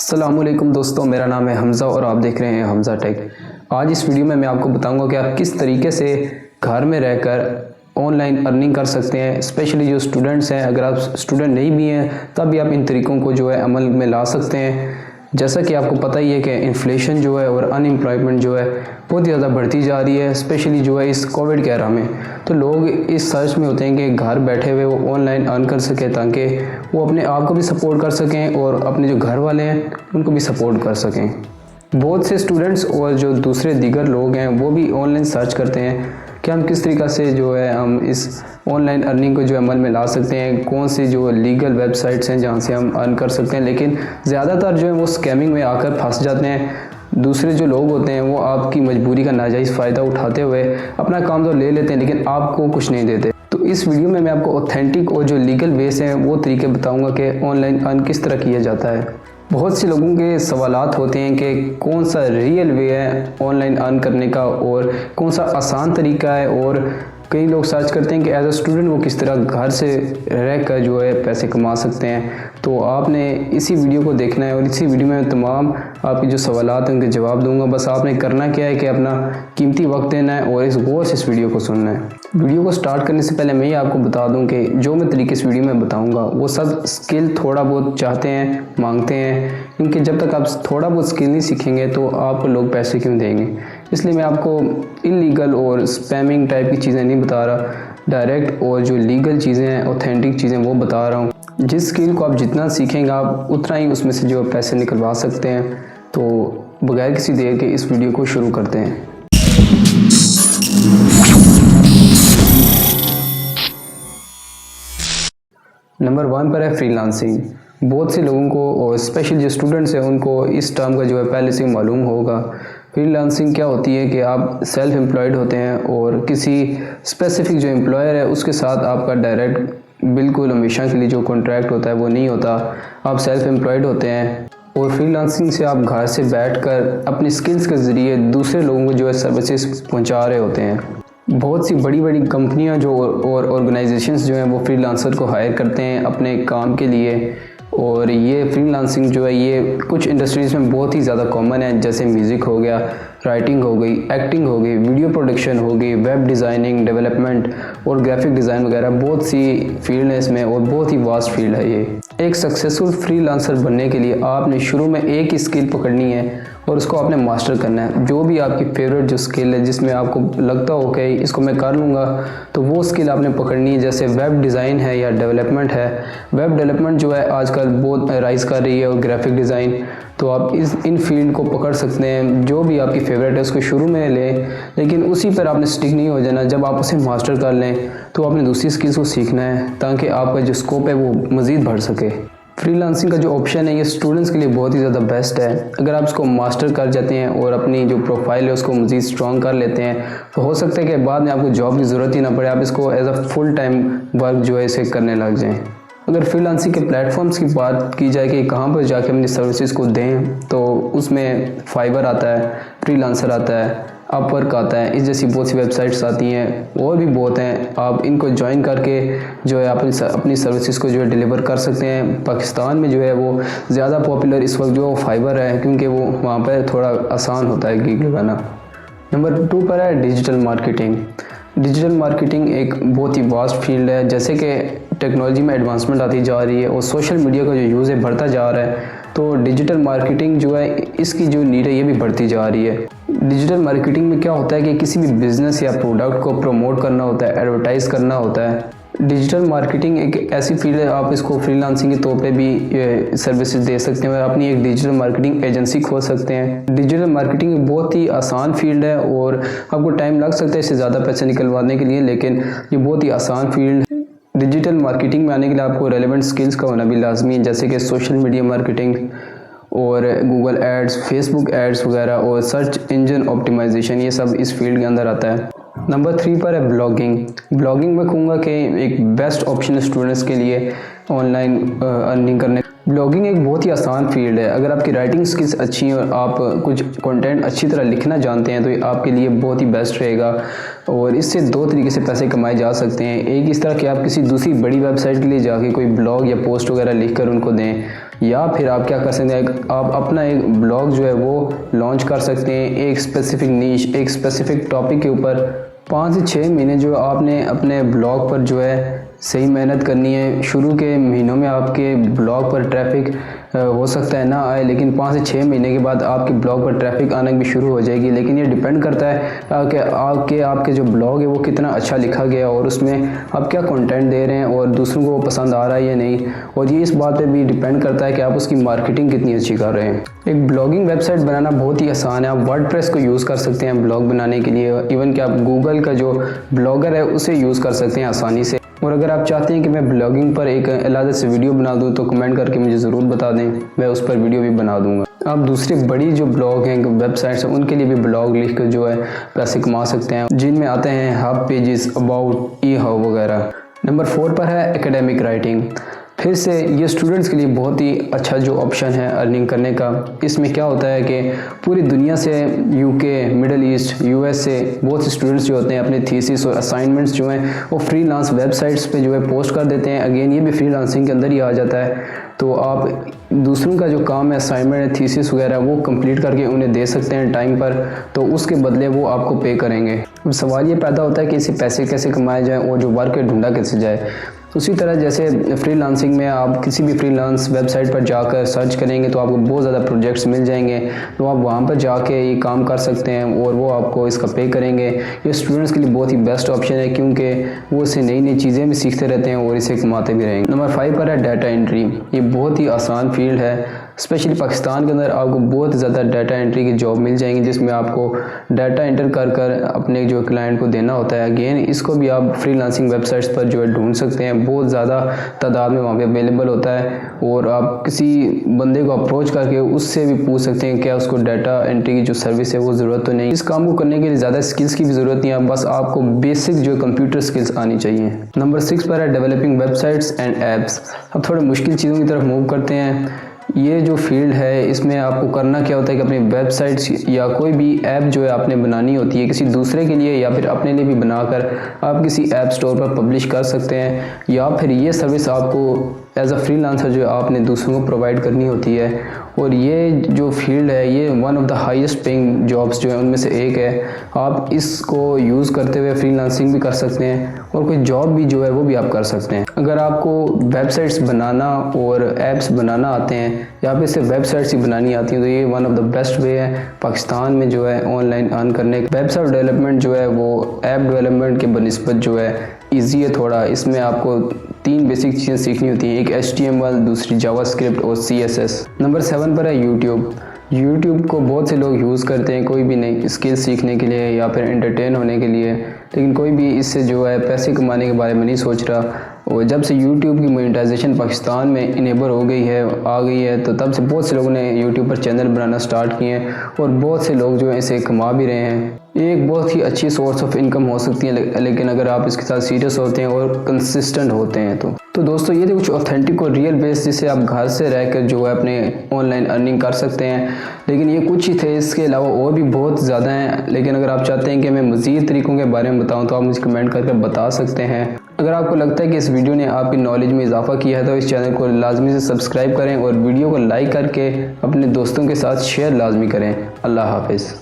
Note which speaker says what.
Speaker 1: अस्सलामुअलैकुम दोस्तों, मेरा नाम है हमज़ा और आप देख रहे हैं हमज़ा टेक। आज इस वीडियो में मैं आपको बताऊंगा कि आप किस तरीके से घर में रहकर ऑनलाइन अर्निंग कर सकते हैं। स्पेशली जो स्टूडेंट्स हैं, अगर आप स्टूडेंट नहीं भी हैं तब भी आप इन तरीक़ों को जो है अमल में ला सकते हैं। जैसा कि आपको पता ही है कि इन्फ्लेशन जो है और अनएम्प्लॉयमेंट जो है बहुत ज़्यादा बढ़ती जा रही है, स्पेशली जो है इस कोविड के एरा में। तो लोग इस सर्च में होते हैं कि घर बैठे हुए वो ऑनलाइन अर्न कर सकें ताकि वो अपने आप को भी सपोर्ट कर सकें और अपने जो घर वाले हैं उनको भी सपोर्ट कर सकें। बहुत से स्टूडेंट्स और जो दूसरे दीगर लोग हैं वो भी ऑनलाइन सर्च करते हैं कि हम किस तरीक़ा से जो है हम इस ऑनलाइन अर्निंग को जो अमल में ला सकते हैं, कौन सी जो लीगल वेबसाइट्स हैं जहां से हम अर्न कर सकते हैं। लेकिन ज़्यादातर जो है वो स्कैमिंग में आकर फंस जाते हैं। दूसरे जो लोग होते हैं वो आपकी मजबूरी का नाजायज़ फ़ायदा उठाते हुए अपना काम तो ले लेते हैं लेकिन आपको कुछ नहीं देते। तो इस वीडियो में मैं आपको ऑथेंटिक और जो लीगल वेज हैं वो तरीके बताऊँगा कि ऑनलाइन अर्न किस तरह किया जाता है। बहुत से लोगों के सवालात होते हैं कि कौन सा रियल वे है ऑनलाइन अर्न करने का और कौन सा आसान तरीका है, और कई लोग सर्च करते हैं कि एज अ स्टूडेंट वो किस तरह घर से रह कर जो है पैसे कमा सकते हैं। तो आपने इसी वीडियो को देखना है और इसी वीडियो में तमाम आपके जो सवालात हैं उनके जवाब दूंगा। बस आपने करना क्या है कि अपना कीमती वक्त देना है और इस गौर से इस वीडियो को सुनना है। वीडियो को स्टार्ट करने से पहले मैं ये आपको बता दूं कि जो मैं तरीके इस वीडियो में बताऊंगा वो सब स्किल थोड़ा बहुत चाहते हैं, मांगते हैं, क्योंकि जब तक आप थोड़ा बहुत स्किल नहीं सीखेंगे तो आपको लोग पैसे क्यों देंगे। इसलिए मैं आपको इलीगल और स्पैमिंग टाइप की चीज़ें नहीं बता रहा, डायरेक्ट और जो लीगल चीज़ें हैं, ऑथेंटिक चीज़ें वो बता रहा हूँ। जिस स्किल को आप जितना सीखेंगे आप उतना ही उसमें से जो पैसे निकलवा सकते हैं। तो बगैर किसी देर के इस वीडियो को शुरू करते हैं। नंबर 1 पर है फ्रीलांसिंग। बहुत से लोगों को और स्पेशली जो स्टूडेंट्स हैं उनको इस टर्म का जो है पहले से मालूम होगा। फ्रीलांसिंग क्या होती है कि आप सेल्फ एम्प्लॉयड होते हैं और किसी स्पेसिफिक जो एम्प्लॉयर है उसके साथ आपका डायरेक्ट बिल्कुल हमेशा के लिए जो कॉन्ट्रैक्ट होता है वो नहीं होता। आप सेल्फ एम्प्लॉयड होते हैं और फ्रीलांसिंग से आप घर से बैठकर अपनी स्किल्स के ज़रिए दूसरे लोगों को जो है सर्विसेज पहुंचा रहे होते हैं। बहुत सी बड़ी बड़ी कंपनियां जो और ऑर्गेनाइजेशंस जो हैं वो फ्रीलांसर को हायर करते हैं अपने काम के लिए। और ये फ्रीलांसिंग जो है ये कुछ इंडस्ट्रीज़ में बहुत ही ज़्यादा कॉमन है, जैसे म्यूज़िक हो गया, राइटिंग हो गई, एक्टिंग हो गई, वीडियो प्रोडक्शन हो गई, वेब डिज़ाइनिंग, डेवलपमेंट और ग्राफिक डिज़ाइन वगैरह। बहुत सी फील्ड है इसमें और बहुत ही वास्ट फील्ड है ये। एक सक्सेसफुल फ्रीलांसर बनने के लिए आपने शुरू में एक ही स्किल पकड़नी है और उसको आपने मास्टर करना है। जो भी आपकी फेवरेट जो स्किल है जिसमें आपको लगता हो कि इसको मैं कर लूँगा, तो वो स्किल आपने पकड़नी है। जैसे वेब डिज़ाइन है या डेवलपमेंट है। वेब डेवलपमेंट जो है आजकल बहुत राइज कर रही है और ग्राफिक डिज़ाइन, तो आप इन फील्ड को पकड़ सकते हैं। जो भी आपकी फेवरेट है उसको शुरू में लें, लेकिन उसी पर आपने स्टिक नहीं हो जाना। जब आप उसे मास्टर कर लें तो आपने दूसरी स्किल्स को सीखना है ताकि आपका जो स्कोप है वो मज़ीद बढ़ सके। फ्रीलांसिंग का जो ऑप्शन है ये स्टूडेंट्स के लिए बहुत ही ज़्यादा बेस्ट है। अगर आप इसको मास्टर कर जाते हैं और अपनी जो प्रोफाइल है उसको मज़ीद स्ट्रॉन्ग कर लेते हैं तो हो सकता है कि बाद में आपको जॉब की ज़रूरत ही ना पड़े, आप इसको as a full time work जो है इसे करने लग जाएं। अगर फ्रीलांसिंग के प्लेटफॉर्म्स की बात की जाए कि कहाँ पर जाके अपनी सर्विसेज को दें, तो उसमें फाइवर आता है, फ्रीलांसर आता है, अपवर्क आता है, इस जैसी बहुत सी वेबसाइट्स आती हैं और भी बहुत हैं। आप इनको ज्वाइन करके जो है अपनी सर्विसेज को जो है डिलीवर कर सकते हैं। पाकिस्तान में जो है वो ज़्यादा पॉपुलर इस वक्त जो वो फाइवर है, क्योंकि वो वहाँ पर थोड़ा आसान होता है गिग लगाना। नंबर 2 पर है डिजिटल मार्केटिंग। डिजिटल मार्केटिंग एक बहुत ही वास्ट फील्ड है। जैसे कि टेक्नोलॉजी में एडवांसमेंट आती जा रही है और सोशल मीडिया का जो यूज़ है बढ़ता जा रहा है, तो डिजिटल मार्केटिंग जो है इसकी जो नीड है ये भी बढ़ती जा रही है। डिजिटल मार्केटिंग में क्या होता है कि किसी भी बिज़नेस या प्रोडक्ट को प्रमोट करना होता है, एडवर्टाइज़ करना होता है। डिजिटल मार्केटिंग एक ऐसी फील्ड है, आप इसको फ्रीलांसिंग के तौर पे भी सर्विसेज दे सकते हैं और अपनी एक डिजिटल मार्केटिंग एजेंसी खोल सकते हैं। डिजिटल मार्केटिंग एक बहुत ही आसान फील्ड है और आपको टाइम लग सकता है इससे ज़्यादा पैसे निकलवाने के लिए, लेकिन ये बहुत ही आसान फील्ड है। डिजिटल मार्केटिंग में आने के लिए आपको रेलेवेंट स्किल्स का होना भी लाजमी है, जैसे कि सोशल मीडिया मार्केटिंग और गूगल एड्स, फेसबुक एड्स वगैरह और सर्च इंजन ऑप्टिमाइजेशन, ये सब इस फील्ड के अंदर आता है। नंबर 3 पर है ब्लॉगिंग। ब्लॉगिंग में कहूँगा कि एक बेस्ट ऑप्शन है स्टूडेंट्स के लिए ऑनलाइन अर्निंग करने। ब्लॉगिंग एक बहुत ही आसान फील्ड है। अगर आपकी राइटिंग स्किल्स अच्छी हैं और आप कुछ कंटेंट अच्छी तरह लिखना जानते हैं तो ये आपके लिए बहुत ही बेस्ट रहेगा। और इससे 2 तरीके से पैसे कमाए जा सकते हैं। एक इस तरह कि आप किसी दूसरी बड़ी वेबसाइट के लिए जाके कोई ब्लॉग या पोस्ट वगैरह लिख कर उनको दें, या फिर आप क्या कर सकते हैं, आप अपना एक ब्लॉग जो है वो लॉन्च कर सकते हैं। एक स्पेसिफिक नीश, एक स्पेसिफिक टॉपिक के ऊपर 5 से 6 महीने जो आपने अपने ब्लॉग पर जो है सही मेहनत करनी है। शुरू के महीनों में आपके ब्लॉग पर ट्रैफिक हो सकता है ना आए, लेकिन 5 से 6 महीने के बाद आपके ब्लॉग पर ट्रैफिक आना भी शुरू हो जाएगी। लेकिन ये डिपेंड करता है कि आपके जो ब्लॉग है वो कितना अच्छा लिखा गया और उसमें आप क्या कंटेंट दे रहे हैं और दूसरों को वो पसंद आ रहा है या नहीं। और ये इस बात पे भी डिपेंड करता है कि आप उसकी मार्केटिंग कितनी अच्छी कर रहे हैं। एक ब्लॉगिंग वेबसाइट बनाना बहुत ही आसान है। आप वर्डप्रेस को यूज़ कर सकते हैं ब्लॉग बनाने के लिए। इवन कि आप गूगल का जो ब्लॉगर है उसे यूज़ कर सकते हैं आसानी से। और अगर आप चाहते हैं कि मैं ब्लॉगिंग पर एक अलग से वीडियो बना दूं तो कमेंट करके मुझे ज़रूर बता दें, मैं उस पर वीडियो भी बना दूंगा। आप दूसरी बड़ी जो ब्लॉग हैं, वेबसाइट्स हैं, उनके लिए भी ब्लॉग लिख कर जो है पैसे कमा सकते हैं, जिनमें आते हैं hub pages, about, E hub वगैरह। नंबर 4 पर है एकेडमिक राइटिंग। फिर से ये स्टूडेंट्स के लिए बहुत ही अच्छा जो ऑप्शन है अर्निंग करने का। इसमें क्या होता है कि पूरी दुनिया से, यूके, मिडल ईस्ट, यूएस से बहुत से स्टूडेंट्स जो होते हैं अपने थीसिस और असाइनमेंट्स जो हैं वो फ्रीलांस वेबसाइट्स पे जो है पोस्ट कर देते हैं। अगेन ये भी फ्रीलांसिंग के अंदर ही आ जाता है। तो आप दूसरों का जो काम है, असाइनमेंट है, थीसिस वगैरह, वो कंप्लीट करके उन्हें दे सकते हैं टाइम पर, तो उसके बदले वो आपको पे करेंगे। अब सवाल ये पैदा होता है कि इससे पैसे कैसे कमाए जाएँ और जो वर्क है ढूंढा कैसे जाए। उसी तरह जैसे फ्रीलांसिंग में आप किसी भी फ्रीलांस वेबसाइट पर जाकर सर्च करेंगे तो आपको बहुत ज़्यादा प्रोजेक्ट्स मिल जाएंगे, तो आप वहाँ पर जाके ये काम कर सकते हैं और वो आपको इसका पे करेंगे। ये स्टूडेंट्स के लिए बहुत ही बेस्ट ऑप्शन है क्योंकि वो इससे नई नई चीज़ें भी सीखते रहते हैं और इसे कमाते भी रहेंगे। नंबर 5 पर है डाटा एंट्री। ये बहुत ही आसान फील्ड है। स्पेशली पाकिस्तान के अंदर आपको बहुत ज़्यादा डाटा एंट्री की जॉब मिल जाएंगी जिसमें आपको डाटा एंटर कर कर अपने जो क्लाइंट को देना होता है। अगेन इसको भी आप फ्रीलांसिंग वेबसाइट्स पर जो है ढूंढ सकते हैं, बहुत ज़्यादा तादाद में वहाँ पे अवेलेबल होता है। और आप किसी बंदे को अप्रोच करके उससे भी पूछ सकते हैं क्या उसको डाटा एंट्री की जो सर्विस है वो ज़रूरत तो नहीं। इस काम को करने के लिए ज़्यादा स्किल्स की भी ज़रूरत नहीं है, बस आपको बेसिक जो कंप्यूटर स्किल्स आनी चाहिए। नंबर 6 पर है डेवलपिंग वेबसाइट्स एंड ऐप्स। अब थोड़े मुश्किल चीज़ों की तरफ मूव करते हैं। ये जो फील्ड है इसमें आपको करना क्या होता है कि अपनी वेबसाइट्स या कोई भी ऐप जो है आपने बनानी होती है किसी दूसरे के लिए या फिर अपने लिए भी बनाकर आप किसी ऐप स्टोर पर पब्लिश कर सकते हैं, या फिर ये सर्विस आपको एज अ फ्रीलांसर जो आपने दूसरों को प्रोवाइड करनी होती है। और ये जो फील्ड है ये one of the highest paying jobs जो है उनमें से एक है। आप इसको यूज़ करते हुए फ्रीलांसिंग भी कर सकते हैं और कोई जॉब भी जो है वो भी आप कर सकते हैं। अगर आपको वेबसाइट्स बनाना और ऐप्स बनाना आते हैं या फिर सिर्फ वेबसाइट्स ही बनानी आती हैं तो ये one of the best way है पाकिस्तान में जो है ऑनलाइन अर्न करने। वेबसाइट डेवलपमेंट जो है वो ऐप डेवलपमेंट के बनिस्बत जो है ईजी है थोड़ा। इसमें आपको 3 बेसिक चीज़ें सीखनी होती हैं, एक HTML, दूसरी जावास्क्रिप्ट और CSS। नंबर 7 पर है यूट्यूब। यूट्यूब को बहुत से लोग यूज़ करते हैं कोई भी नई स्किल सीखने के लिए या फिर एंटरटेन होने के लिए, लेकिन कोई भी इससे जो है पैसे कमाने के बारे में नहीं सोच रहा। और जब से यूट्यूब की मोनेटाइजेशन पाकिस्तान में इनेबल हो गई है, आ गई है, तो तब से बहुत से लोगों ने यूट्यूब पर चैनल बनाना स्टार्ट किए हैं और बहुत से लोग जो है इसे कमा भी रहे हैं। ये एक बहुत ही अच्छी सोर्स ऑफ इनकम हो सकती है, लेकिन अगर आप इसके साथ सीरियस होते हैं और कंसिस्टेंट होते हैं तो दोस्तों ये थे कुछ ऑथेंटिक और रियल बेस जिससे आप घर से रहकर जो है अपने ऑनलाइन अर्निंग कर सकते हैं। लेकिन ये कुछ ही थे, इसके अलावा और भी बहुत ज़्यादा हैं। लेकिन अगर आप चाहते हैं कि मैं मज़ीद तरीक़ों के बारे में बताऊं तो आप मुझे कमेंट करके बता सकते हैं। अगर आपको लगता है कि इस वीडियो ने आपकी नॉलेज में इजाफा किया है तो इस चैनल को लाजमी से सब्सक्राइब करें और वीडियो को लाइक करके अपने दोस्तों के साथ शेयर लाजमी करें। अल्लाह हाफिज़।